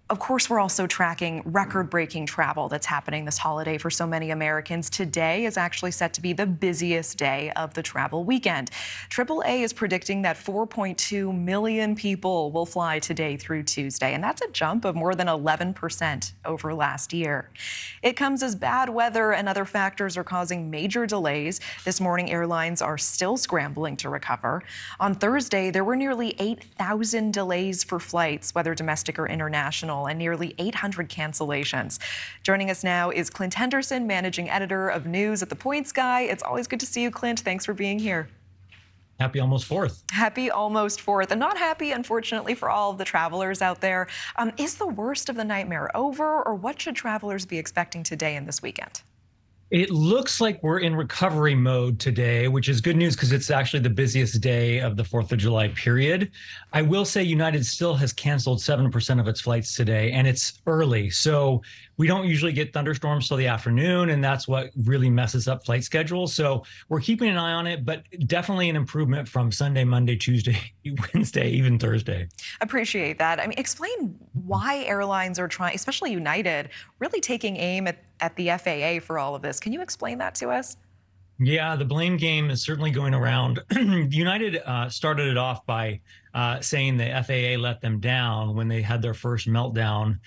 Of course, we're also tracking record-breaking travel that's happening this holiday for so many Americans. Today is actually set to be the busiest day of the travel weekend. AAA is predicting that 4.2 million people will fly today through Tuesday, and that's a jump of more than 11% over last year. It comes as bad weather and other factors are causing major delays. This morning, airlines are still scrambling to recover. On Thursday, there were nearly 8,000 delays for flights, whether domestic or international, and nearly 800 cancellations. Joining us now is Clint Henderson, managing editor of news at The Points Guy. It's always good to see you, Clint. Thanks for being here. Happy almost 4th. Happy almost 4th, and not happy, unfortunately, for all of the travelers out there. Is the worst of the nightmare over, or what should travelers be expecting today and this weekend? It looks like we're in recovery mode today, which is good news because it's actually the busiest day of the 4th of July period. I will say United still has canceled 7% of its flights today, and it's early. So we don't usually get thunderstorms till the afternoon, and that's what really messes up flight schedules. So we're keeping an eye on it, but definitely an improvement from Sunday, Monday, Tuesday, Wednesday, even Thursday. Appreciate that. I mean, explain why airlines are trying, especially United, really taking aim at the FAA for all of this. Can you explain that to us? Yeah, the blame game is certainly going around. United started it off by saying the FAA let them down when they had their first meltdown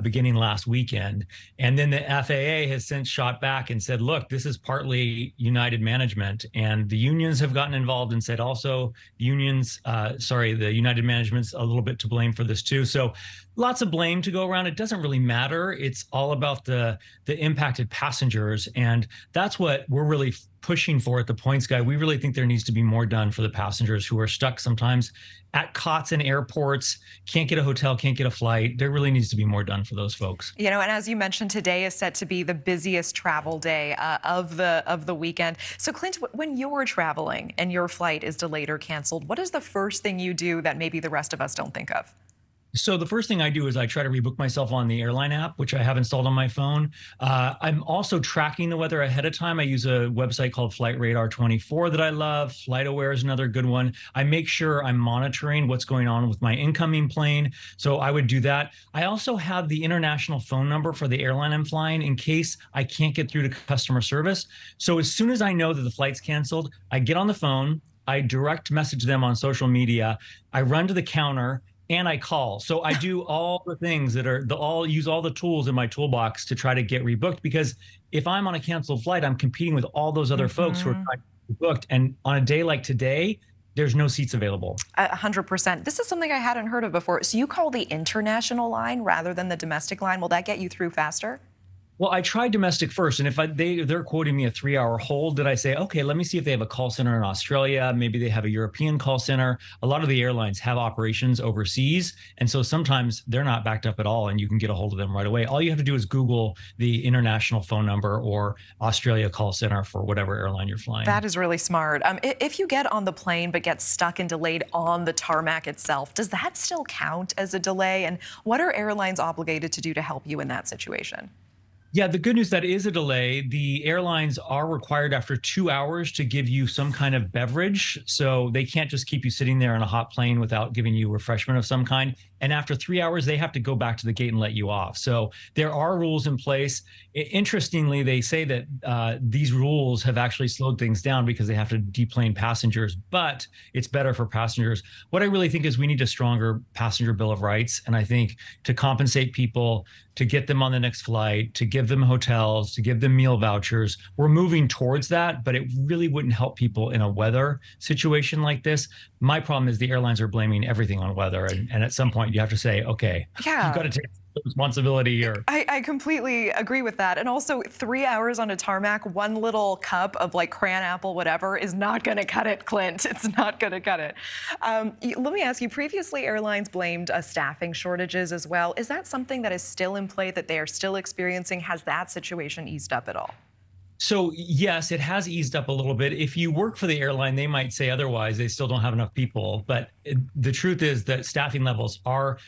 beginning last weekend. And then the FAA has since shot back and said, look, this is partly United management. And the unions have gotten involved and said also the United management's a little bit to blame for this too. So lots of blame to go around. It doesn't really matter. It's all about the impacted passengers. And that's what we're really pushing for at the Points Guy. We really think there needs to be more done for the passengers who are stuck sometimes at cots in airports, can't get a hotel, can't get a flight. There really needs to be more done for those folks. You know, and as you mentioned, today is set to be the busiest travel day of the weekend. So, Clint, when you're traveling and your flight is delayed or canceled, what is the first thing you do that maybe the rest of us don't think of? So the first thing I do is I try to rebook myself on the airline app, which I have installed on my phone. I'm also tracking the weather ahead of time. I use a website called Flight Radar 24 that I love. FlightAware is another good one. I make sure I'm monitoring what's going on with my incoming plane. So I would do that. I also have the international phone number for the airline I'm flying in case I can't get through to customer service. So as soon as I know that the flight's canceled, I get on the phone, I direct message them on social media, I run to the counter, and I call. So I do all the things that are use all the tools in my toolbox to try to get rebooked, because if I'm on a canceled flight, I'm competing with all those other folks who are trying to be booked. And on a day like today, there's no seats available. 100%. This is something I hadn't heard of before. So you call the international line rather than the domestic line. Will that get you through faster? Well, I tried domestic first, and if they're quoting me a 3-hour hold, did I say, okay, let me see if they have a call center in Australia, maybe they have a European call center. A lot of the airlines have operations overseas, and so sometimes they're not backed up at all, and you can get a hold of them right away. All you have to do is Google the international phone number or Australia call center for whatever airline you're flying. That is really smart. If you get on the plane but get stuck and delayed on the tarmac itself, does that still count as a delay? And what are airlines obligated to do to help you in that situation? Yeah, the good news, that is a delay. The airlines are required after 2 hours to give you some kind of beverage. So they can't just keep you sitting there on a hot plane without giving you refreshment of some kind. And after 3 hours, they have to go back to the gate and let you off. So there are rules in place. Interestingly, they say that these rules have actually slowed things down because they have to deplane passengers, but it's better for passengers. What I really think is we need a stronger passenger bill of rights. And I think to compensate people, to get them on the next flight, to give them hotels, to give them meal vouchers. We're moving towards that, but it really wouldn't help people in a weather situation like this. My problem is the airlines are blaming everything on weather. And at some point you have to say, okay, yeah, you've got to take responsibility here. I completely agree with that. And also 3 hours on a tarmac, one little cup of like cran apple, whatever, is not going to cut it, Clint. It's not going to cut it. Let me ask you, previously airlines blamed staffing shortages as well. Is that something that is still in play, that they are still experiencing? Has that situation eased up at all? So yes, it has eased up a little bit. If you work for the airline, they might say otherwise. They still don't have enough people. But the truth is that staffing levels are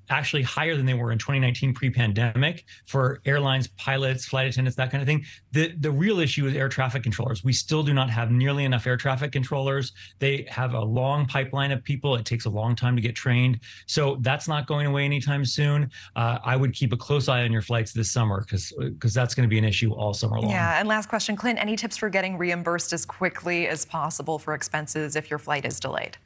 actually higher than they were in 2019 pre-pandemic for airlines, pilots, flight attendants, that kind of thing. The real issue is air traffic controllers. We still do not have nearly enough air traffic controllers. They have a long pipeline of people. It takes a long time to get trained. So that's not going away anytime soon. I would keep a close eye on your flights this summer because that's going to be an issue all summer long. Yeah, and last question, Clint, any tips for getting reimbursed as quickly as possible for expenses if your flight is delayed?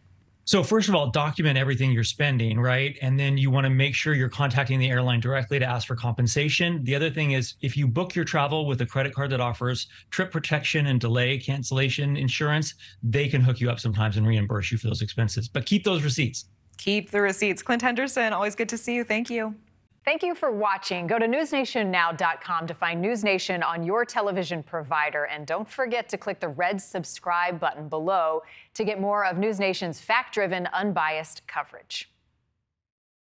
So first of all, document everything you're spending, right? And then you want to make sure you're contacting the airline directly to ask for compensation. The other thing is if you book your travel with a credit card that offers trip protection and delay cancellation insurance, they can hook you up sometimes and reimburse you for those expenses. But keep those receipts. Keep the receipts. Clint Henderson, always good to see you. Thank you. Thank you for watching. Go to newsnationnow.com to find NewsNation on your television provider. And don't forget to click the red subscribe button below to get more of NewsNation's fact-driven, unbiased coverage.